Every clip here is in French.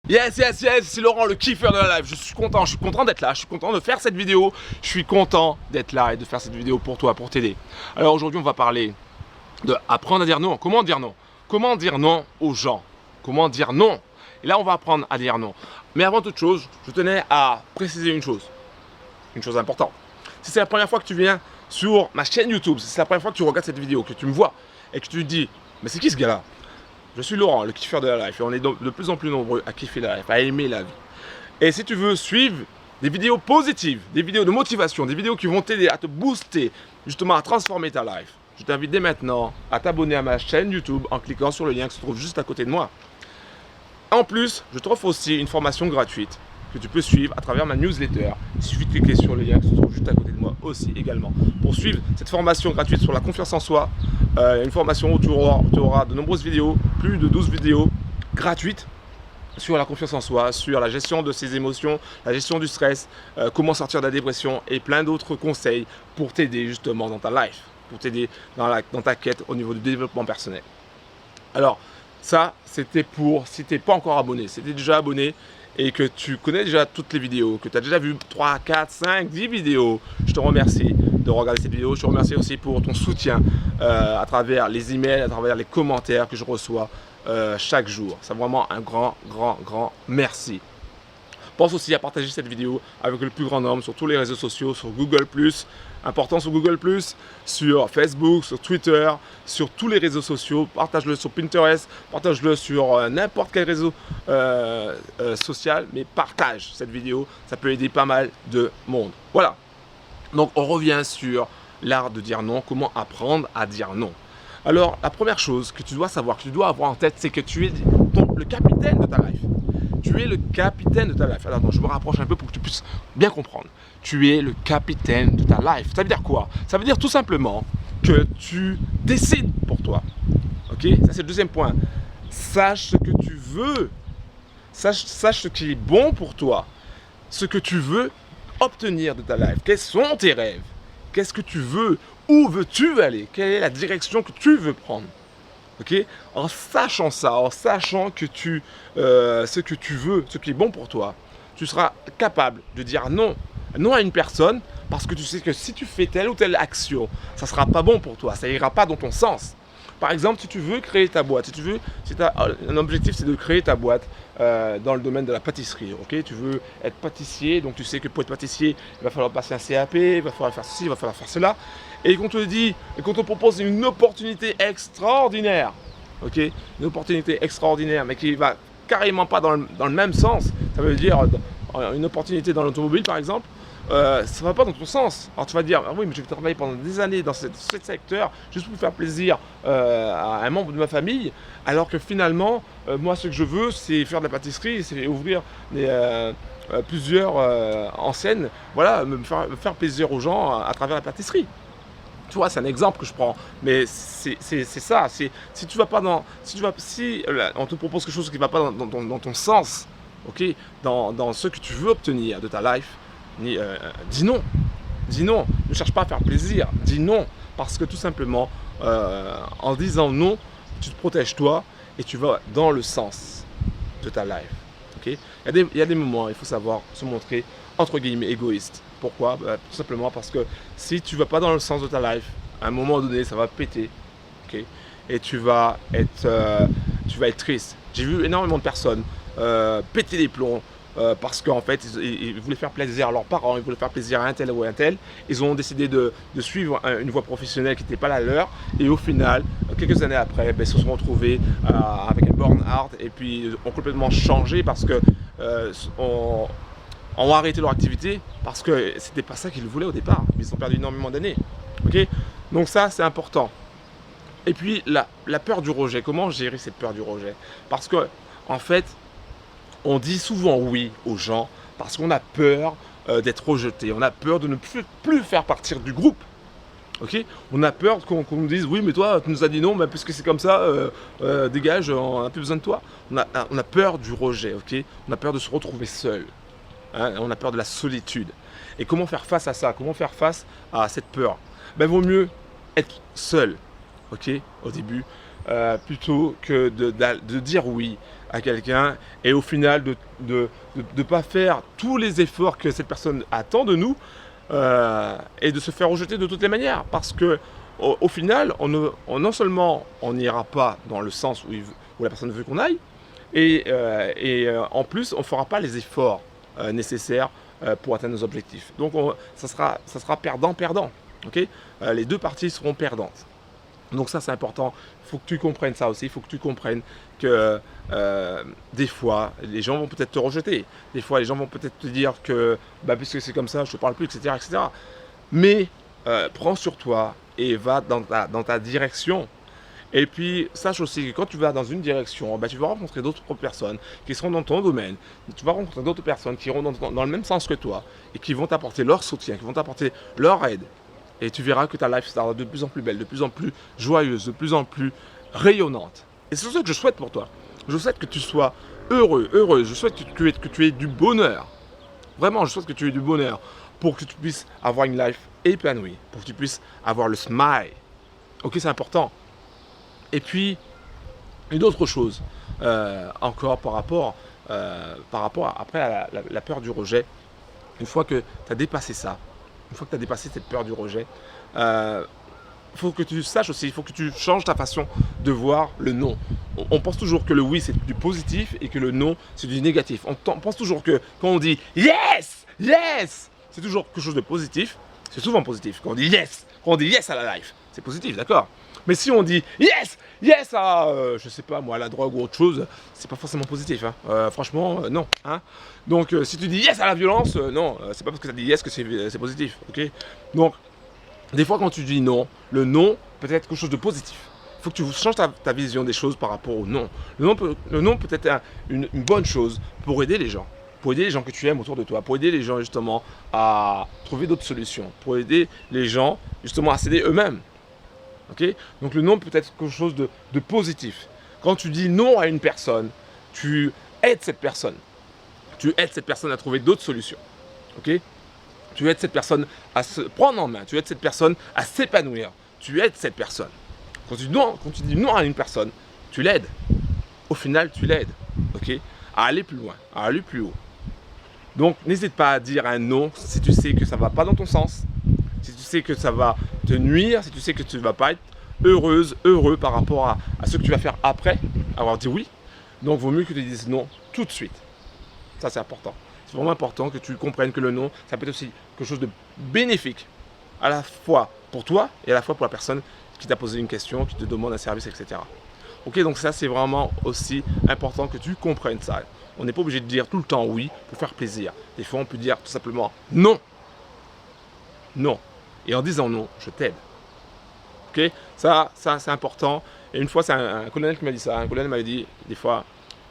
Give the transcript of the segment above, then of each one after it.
Yes, c'est Laurent, le kiffeur de la live. Je suis content d'être là, je suis content de faire cette vidéo. Je suis content d'être là et de faire cette vidéo pour toi, pour t'aider. Alors aujourd'hui, on va parler de apprendre à dire non. Comment dire non? Comment dire non aux gens? Comment dire non? Et là, on va apprendre à dire non. Mais avant toute chose, je tenais à préciser une chose importante. Si c'est la première fois que tu viens sur ma chaîne YouTube, si c'est la première fois que tu regardes cette vidéo, que tu me vois et que tu te dis, mais c'est qui ce gars-là? Je suis Laurent, le kiffeur de la life, et on est de plus en plus nombreux à kiffer la life, à aimer la vie. Et si tu veux suivre des vidéos positives, des vidéos de motivation, des vidéos qui vont t'aider à te booster, justement à transformer ta life, je t'invite dès maintenant à t'abonner à ma chaîne YouTube en cliquant sur le lien qui se trouve juste à côté de moi. En plus, je t'offre aussi une formation gratuite que tu peux suivre à travers ma newsletter. Il suffit de cliquer sur le lien qui se trouve juste à côté de moi aussi également. Pour suivre cette formation gratuite sur la confiance en soi, une formation où tu auras de nombreuses vidéos, plus de 12 vidéos gratuites sur la confiance en soi, sur la gestion de ses émotions, la gestion du stress, comment sortir de la dépression et plein d'autres conseils pour t'aider justement dans ta life, pour t'aider dans ta quête au niveau du développement personnel. Alors, ça, c'était pour si tu n'es pas encore abonné, si tu es déjà abonné et que tu connais déjà toutes les vidéos, que tu as déjà vu 3, 4, 5, 10 vidéos, je te remercie de regarder cette vidéo. Je te remercie aussi pour ton soutien à travers les emails, à travers les commentaires que je reçois chaque jour. C'est vraiment un grand merci. Pense aussi à partager cette vidéo avec le plus grand nombre sur tous les réseaux sociaux, sur Google+, important sur Google+, sur Facebook, sur Twitter, sur tous les réseaux sociaux. Partage-le sur Pinterest, partage-le sur n'importe quel réseau social, mais partage cette vidéo, ça peut aider pas mal de monde. Voilà, donc on revient sur l'art de dire non, comment apprendre à dire non. Alors la première chose que tu dois savoir, que tu dois avoir en tête, c'est que tu es le capitaine de ta life. Tu es le capitaine de ta life. Alors, je me rapproche un peu pour que tu puisses bien comprendre. Tu es le capitaine de ta life. Ça veut dire quoi? Ça veut dire tout simplement que tu décides pour toi. Ok? Ça, c'est le deuxième point. Sache ce que tu veux. Sache ce qui est bon pour toi. Ce que tu veux obtenir de ta life. Quels sont tes rêves? Qu'est-ce que tu veux? Où veux-tu aller? Quelle est la direction que tu veux prendre? Okay? En sachant ça, en sachant que ce que tu veux, ce qui est bon pour toi, tu seras capable de dire non à une personne parce que tu sais que si tu fais telle ou telle action, ça ne sera pas bon pour toi, ça ira pas dans ton sens. Par exemple, si tu veux créer ta boîte, si tu as un objectif, c'est de créer ta boîte dans le domaine de la pâtisserie. Okay? Tu veux être pâtissier, donc tu sais que pour être pâtissier, il va falloir passer un CAP, il va falloir faire ceci, il va falloir faire cela. Et qu'on te propose une opportunité extraordinaire, ok, une opportunité extraordinaire, mais qui va carrément pas dans le même sens. Ça veut dire une opportunité dans l'automobile, par exemple. Ça ne va pas dans ton sens. Alors tu vas dire, ah oui, mais je vais travailler pendant des années dans ce secteur juste pour faire plaisir à un membre de ma famille, alors que finalement, moi ce que je veux, c'est faire de la pâtisserie, c'est ouvrir plusieurs enseignes, voilà, me faire plaisir aux gens à travers la pâtisserie. Tu vois, c'est un exemple que je prends, mais c'est ça. Si tu vas pas si on te propose quelque chose qui ne va pas dans ton sens, ok, dans ce que tu veux obtenir de ta life, dis non. Dis non. Ne cherche pas à faire plaisir. Dis non. Parce que tout simplement, en disant non, tu te protèges toi et tu vas dans le sens de ta life. Okay? Il y a des moments, il faut savoir se montrer entre guillemets égoïste. Pourquoi? Tout simplement parce que si tu ne vas pas dans le sens de ta life, à un moment donné, ça va péter. Okay? Et tu vas être triste. J'ai vu énormément de personnes péter les plombs parce qu'en fait, ils voulaient faire plaisir à leurs parents, ils voulaient faire plaisir à un tel ou à un tel. Ils ont décidé de suivre une voie professionnelle qui n'était pas la leur. Et au final, quelques années après, ils se sont retrouvés avec un burn-out et puis ont complètement changé parce que ont arrêté leur activité parce que c'était pas ça qu'ils voulaient au départ. Ils ont perdu énormément d'années. Okay? Donc ça, c'est important. Et puis, la peur du rejet. Comment gérer cette peur du rejet? Parce que, en fait, on dit souvent oui aux gens parce qu'on a peur d'être rejeté. On a peur de ne plus faire partir du groupe. Okay? On a peur qu'on nous dise oui, mais toi, tu nous as dit non, mais puisque c'est comme ça, dégage, on n'a plus besoin de toi. On a peur du rejet. Okay? On a peur de se retrouver seul. Hein, on a peur de la solitude. Et comment faire face à ça? Comment faire face à cette peur? Vaut mieux être seul, ok, au début, plutôt que de dire oui à quelqu'un et au final de pas faire tous les efforts que cette personne attend de nous et de se faire rejeter de toutes les manières. Parce que au final, non seulement on n'ira pas dans le sens où la personne veut qu'on aille, et en plus on ne fera pas les efforts nécessaires pour atteindre nos objectifs. Donc ça sera perdant-perdant. Okay, les deux parties seront perdantes. Donc ça c'est important, il faut que tu comprennes ça aussi, il faut que tu comprennes que des fois les gens vont peut-être te rejeter, des fois les gens vont peut-être te dire que puisque c'est comme ça, je ne te parle plus, etc. etc. Mais prends sur toi et va dans ta direction. Et puis sache aussi que quand tu vas dans une direction, tu vas rencontrer d'autres personnes qui seront dans ton domaine, tu vas rencontrer d'autres personnes qui iront dans le même sens que toi et qui vont t'apporter leur soutien, qui vont t'apporter leur aide. Et tu verras que ta life sera de plus en plus belle, de plus en plus joyeuse, de plus en plus rayonnante. Et c'est ce que je souhaite pour toi. Je souhaite que tu sois heureux, heureuse. Je souhaite que tu aies du bonheur. Vraiment, je souhaite que tu aies du bonheur pour que tu puisses avoir une life épanouie, pour que tu puisses avoir le smile. Ok, c'est important. Et puis, une autre chose, encore par rapport après à la peur du rejet. Une fois que tu as dépassé ça, une fois que tu as dépassé cette peur du rejet, il faut que tu saches aussi, il faut que tu changes ta façon de voir le non. On pense toujours que le oui c'est du positif et que le non c'est du négatif. On pense toujours que quand on dit yes, yes, c'est toujours quelque chose de positif. C'est souvent positif. Quand on dit yes à la life, c'est positif, d'accord. Mais si on dit yes à, je sais pas moi, à la drogue ou autre chose, c'est pas forcément positif. Hein. Franchement, non. Hein. Donc, si tu dis yes à la violence, non, c'est pas parce que tu as dit yes que c'est positif. Ok. Donc, des fois, quand tu dis non, le non peut être quelque chose de positif. Il faut que tu changes ta vision des choses par rapport au non. Le non peut être une bonne chose pour aider les gens. Pour aider les gens que tu aimes autour de toi, pour aider les gens justement à trouver d'autres solutions, pour aider les gens justement à s'aider eux-mêmes. Okay. Donc le non peut être quelque chose de positif. Quand tu dis non à une personne, tu aides cette personne. Tu aides cette personne à trouver d'autres solutions. Okay. Tu aides cette personne à se prendre en main. Tu aides cette personne à s'épanouir. Tu aides cette personne. Quand tu dis non à une personne, tu l'aides. Au final, tu l'aides. Okay, à aller plus loin, à aller plus haut. Donc n'hésite pas à dire un non si tu sais que ça ne va pas dans ton sens. Si tu sais que ça va te nuire, si tu sais que tu ne vas pas être heureux par rapport à ce que tu vas faire après avoir dit oui, donc vaut mieux que tu dises non tout de suite. Ça c'est important. C'est vraiment important que tu comprennes que le non, ça peut être aussi quelque chose de bénéfique, à la fois pour toi et à la fois pour la personne qui t'a posé une question, qui te demande un service, etc. Ok, donc ça c'est vraiment aussi important que tu comprennes ça. On n'est pas obligé de dire tout le temps oui pour faire plaisir. Des fois on peut dire tout simplement non. Non. Et en disant non, je t'aide. Ok, ça c'est important. Et une fois, c'est un colonel qui m'a dit ça. Un colonel m'avait dit, des fois,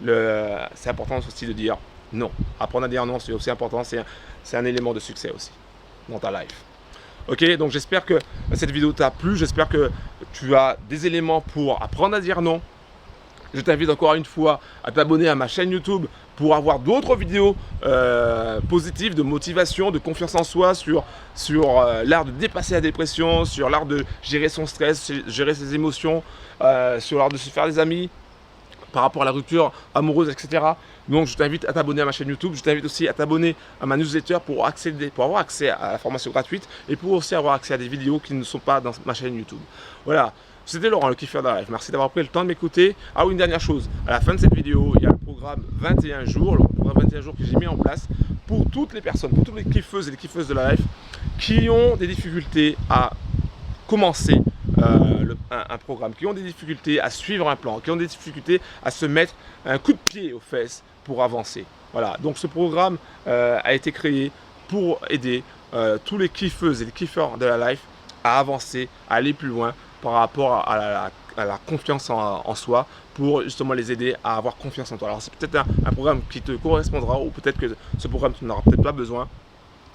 c'est important aussi de dire non. Apprendre à dire non, c'est aussi important. C'est un élément de succès aussi dans ta life. Ok, donc j'espère que cette vidéo t'a plu. J'espère que tu as des éléments pour apprendre à dire non. Je t'invite encore une fois à t'abonner à ma chaîne YouTube pour avoir d'autres vidéos positives, de motivation, de confiance en soi sur l'art de dépasser la dépression, sur l'art de gérer son stress, gérer ses émotions, sur l'art de se faire des amis par rapport à la rupture amoureuse, etc. Donc je t'invite à t'abonner à ma chaîne YouTube, je t'invite aussi à t'abonner à ma newsletter pour avoir accès à la formation gratuite et pour aussi avoir accès à des vidéos qui ne sont pas dans ma chaîne YouTube. Voilà. C'était Laurent, le kiffeur de la life. Merci d'avoir pris le temps de m'écouter. Ah oui, une dernière chose. À la fin de cette vidéo, il y a le programme 21 jours, le programme 21 jours que j'ai mis en place pour toutes les personnes, pour toutes les kiffeuses et les kiffeuses de la life qui ont des difficultés à commencer un programme, qui ont des difficultés à suivre un plan, qui ont des difficultés à se mettre un coup de pied aux fesses pour avancer. Voilà. Donc ce programme a été créé pour aider tous les kiffeuses et les kiffeurs de la life à avancer, à aller plus loin par rapport à la confiance en soi, pour justement les aider à avoir confiance en toi. Alors c'est peut-être un programme qui te correspondra, ou peut-être que ce programme tu n'auras peut-être pas besoin.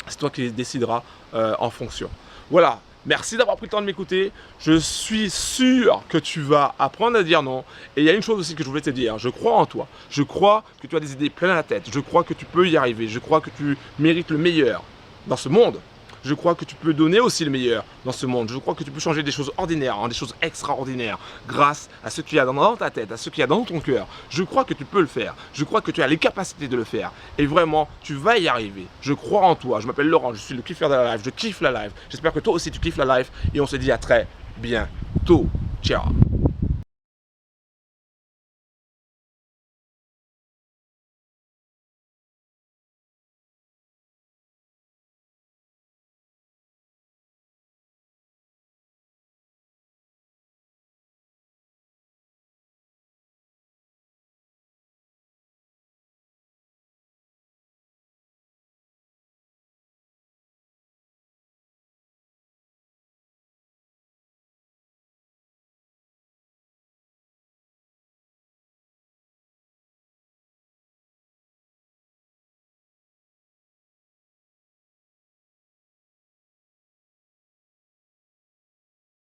C'est toi qui décideras en fonction. Voilà, merci d'avoir pris le temps de m'écouter. Je suis sûr que tu vas apprendre à dire non. Et il y a une chose aussi que je voulais te dire, je crois en toi. Je crois que tu as des idées plein à la tête. Je crois que tu peux y arriver. Je crois que tu mérites le meilleur dans ce monde. Je crois que tu peux donner aussi le meilleur dans ce monde. Je crois que tu peux changer des choses ordinaires en des choses extraordinaires grâce à ce qu'il y a dans ta tête, à ce qu'il y a dans ton cœur. Je crois que tu peux le faire. Je crois que tu as les capacités de le faire. Et vraiment, tu vas y arriver. Je crois en toi. Je m'appelle Laurent, je suis le kiffeur de la life. Je kiffe la life. J'espère que toi aussi tu kiffes la life. Et on se dit à très bientôt. Ciao.